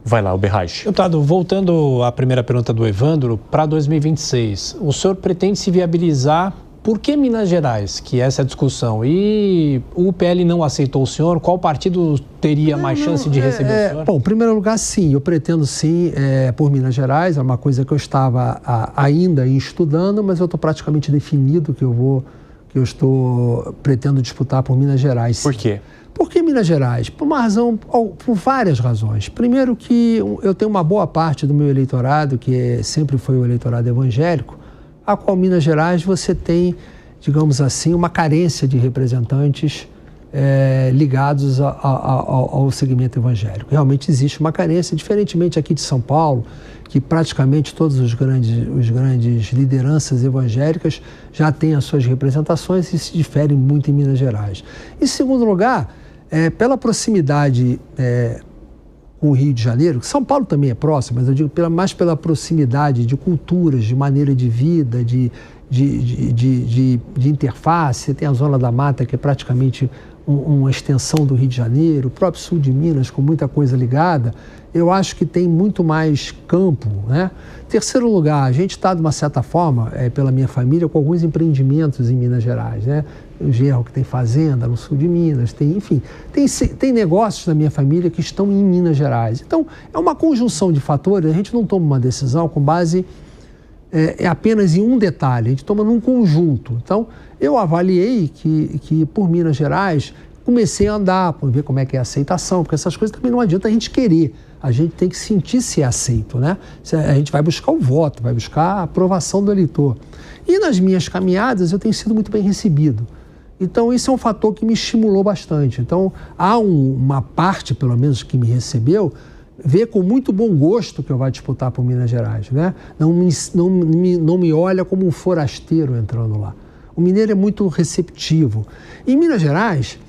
Vai lá, o Berraich. Deputado, voltando à primeira pergunta do Evandro, para 2026, o senhor pretende se viabilizar? Por que Minas Gerais, que essa é a discussão? E o PL não aceitou o senhor? Qual partido teria mais chance de receber o senhor? Bom, em primeiro lugar, sim, eu pretendo sim, por Minas Gerais, é uma coisa que eu estava ainda estudando, mas eu estou praticamente definido que pretendo disputar por Minas Gerais. Por quê? Por que Minas Gerais? Por várias razões. Primeiro que eu tenho uma boa parte do meu eleitorado, que sempre foi o eleitorado evangélico, a qual Minas Gerais você tem, digamos assim, uma carência de representantes ligados ao segmento evangélico. Realmente existe uma carência, diferentemente aqui de São Paulo, que praticamente todas os grandes lideranças evangélicas já têm as suas representações e se diferem muito em Minas Gerais. Em segundo lugar, pela proximidade com o Rio de Janeiro, São Paulo também é próximo, mas eu digo mais pela proximidade de culturas, de maneira de vida, de interface. Você tem a Zona da Mata, que é praticamente uma extensão do Rio de Janeiro, o próprio sul de Minas, com muita coisa ligada. Eu acho que tem muito mais campo, né? Terceiro lugar, a gente está, de uma certa forma, pela minha família, com alguns empreendimentos em Minas Gerais, né? O genro que tem fazenda no sul de Minas, tem negócios da minha família que estão em Minas Gerais. Então, é uma conjunção de fatores, a gente não toma uma decisão com base apenas em um detalhe, a gente toma num conjunto. Então, eu avaliei que por Minas Gerais, comecei a andar, para ver como é que é a aceitação, porque essas coisas também não adianta a gente querer, a gente tem que sentir se é aceito, né? A gente vai buscar o voto, vai buscar a aprovação do eleitor. E nas minhas caminhadas eu tenho sido muito bem recebido. Então, isso é um fator que me estimulou bastante. Então, há uma parte, pelo menos, que me recebeu, vê com muito bom gosto que eu vou disputar por Minas Gerais, né? Não me olha como um forasteiro entrando lá. O mineiro é muito receptivo. Em Minas Gerais,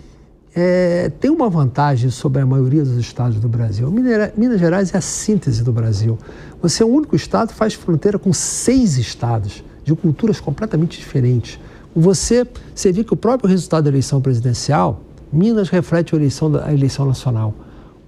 tem uma vantagem sobre a maioria dos estados do Brasil. Minas Gerais é a síntese do Brasil. Você é o único estado que faz fronteira com 6 estados, de culturas completamente diferentes. Você vê que o próprio resultado da eleição presidencial, Minas reflete a eleição nacional.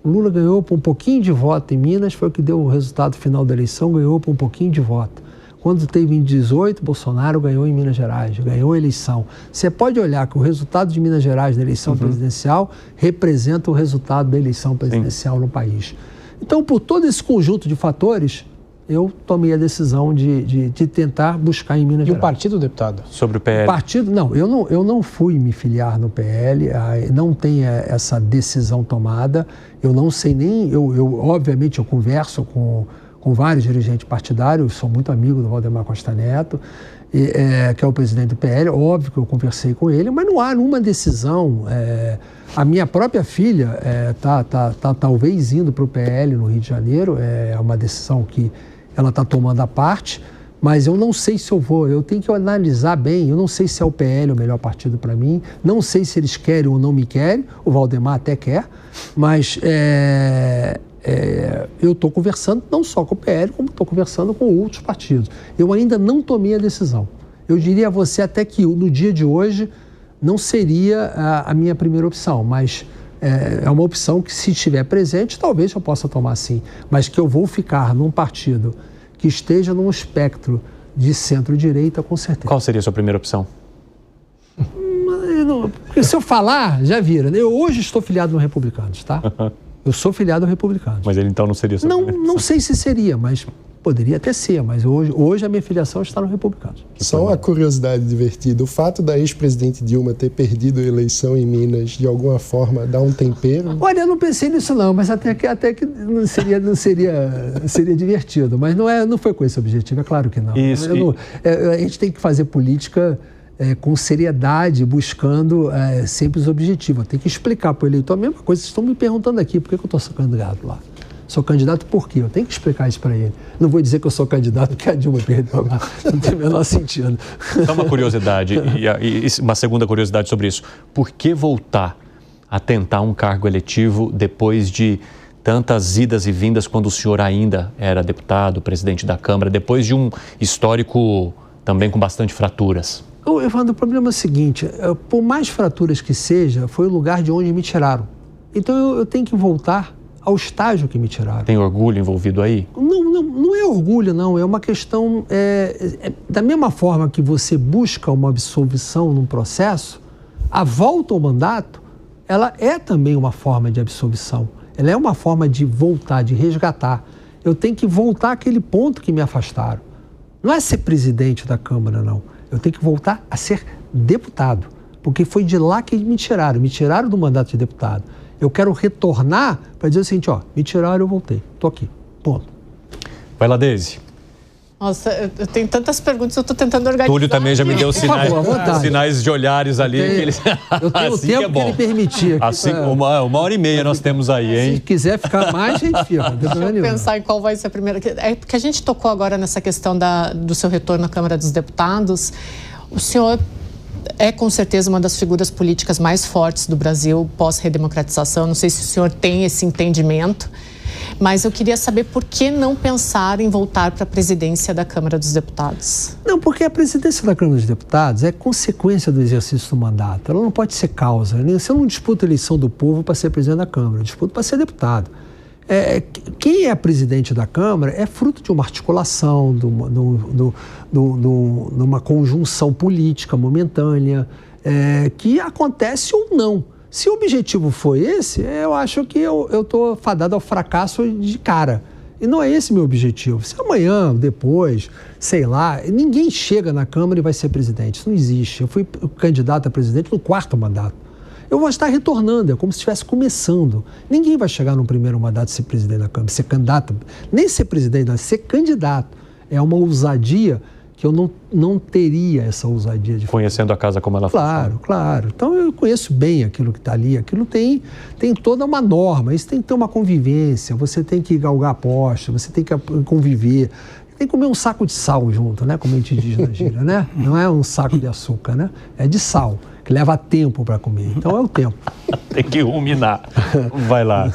O Lula ganhou por um pouquinho de voto em Minas, foi o que deu o resultado final da eleição, ganhou por um pouquinho de voto. Quando teve em 18, Bolsonaro ganhou em Minas Gerais, ganhou a eleição. Você pode olhar que o resultado de Minas Gerais na eleição presidencial representa o resultado da eleição presidencial no país. Então, por todo esse conjunto de fatores, eu tomei a decisão de tentar buscar em Minas Gerais. E o partido, deputado? Sobre o PL? O partido, não, eu não fui me filiar no PL, não tem essa decisão tomada, eu não sei nem, obviamente eu converso com vários dirigentes partidários, sou muito amigo do Valdemar Costa Neto, que é o presidente do PL, óbvio que eu conversei com ele, mas não há nenhuma decisão. A minha própria filha está talvez indo para o PL no Rio de Janeiro, é uma decisão que ela está tomando à parte, mas eu não sei se eu vou, eu tenho que analisar bem, eu não sei se é o PL o melhor partido para mim, não sei se eles querem ou não me querem, o Valdemar até quer, mas eu estou conversando não só com o PL, como estou conversando com outros partidos. Eu ainda não tomei a decisão. Eu diria a você até que no dia de hoje não seria a minha primeira opção, mas é uma opção que, se estiver presente, talvez eu possa tomar sim, mas que eu vou ficar num partido que esteja num espectro de centro-direita, com certeza. Qual seria a sua primeira opção? Porque se eu falar, já vira. Eu hoje estou filiado no Republicanos, tá? Eu sou filiado ao Republicanos. Mas ele então não seria sua primeira opção? Não sei se seria, mas poderia até ser, mas hoje a minha filiação está no Republicanos. Só uma curiosidade divertida, o fato da ex-presidente Dilma ter perdido a eleição em Minas, de alguma forma, dá um tempero? Olha, eu não pensei nisso não, mas até que não seria divertido, mas não foi com esse objetivo, é claro que não. A gente tem que fazer política com seriedade, buscando sempre os objetivos. Tem que explicar para o eleitor a mesma coisa. Vocês estão me perguntando aqui, por que eu estou sendo candidato lá? Sou candidato por quê? Eu tenho que explicar isso para ele. Não vou dizer que eu sou candidato porque a Dilma perdeu. Não tem o menor sentido. Só uma curiosidade, e uma segunda curiosidade sobre isso. Por que voltar a tentar um cargo eletivo depois de tantas idas e vindas quando o senhor ainda era deputado, presidente da Câmara, depois de um histórico também com bastante fraturas? Evandro, o problema é o seguinte, por mais fraturas que seja, foi o lugar de onde me tiraram. Então eu tenho que voltar ao estágio que me tiraram. Tem orgulho envolvido aí? Não é orgulho, não. É uma questão... da mesma forma que você busca uma absolvição num processo, a volta ao mandato, ela é também uma forma de absolvição. Ela é uma forma de voltar, de resgatar. Eu tenho que voltar àquele ponto que me afastaram. Não é ser presidente da Câmara, não. Eu tenho que voltar a ser deputado, porque foi de lá que me tiraram do mandato de deputado. Eu quero retornar para dizer o seguinte, me tiraram, eu voltei, estou aqui, ponto. Vai lá, Deise. Nossa, eu tenho tantas perguntas, eu estou tentando organizar. Túlio também já me deu sinais de olhares ali. Eu tenho assim o tempo é bom. Que ele permitir. Assim, uma hora e meia nós temos aí, hein? Se quiser ficar mais, a gente fica. Deixa eu pensar em qual vai ser a primeira. É porque a gente tocou agora nessa questão do seu retorno à Câmara dos Deputados. O senhor é com certeza uma das figuras políticas mais fortes do Brasil pós-redemocratização. Não sei se o senhor tem esse entendimento, mas eu queria saber por que não pensar em voltar para a presidência da Câmara dos Deputados. Não, porque a presidência da Câmara dos Deputados é consequência do exercício do mandato. Ela não pode ser causa. Você não disputa a eleição do povo para ser presidente da Câmara, disputa para ser deputado. Quem é presidente da Câmara é fruto de uma articulação, de uma conjunção política momentânea, que acontece ou não. Se o objetivo foi esse, eu acho que eu estou fadado ao fracasso de cara. E não é esse meu objetivo. Se amanhã, depois, sei lá, ninguém chega na Câmara e vai ser presidente. Isso não existe. Eu fui candidato a presidente no 4º mandato. Eu vou estar retornando, é como se estivesse começando. Ninguém vai chegar no primeiro mandato e ser presidente da Câmara, ser candidato, nem ser presidente, ser candidato. É uma ousadia que eu não teria essa ousadia de fazer. Conhecendo a casa como ela funciona. Claro. Então eu conheço bem aquilo que está ali. Aquilo tem toda uma norma, isso tem que ter uma convivência, você tem que galgar aposta, você tem que conviver. Tem que comer um saco de sal junto, né? Como a gente diz na gíria, né? Não é um saco de açúcar, né? É de sal, que leva tempo para comer. Então é o tempo. Tem que ruminar. Vai lá.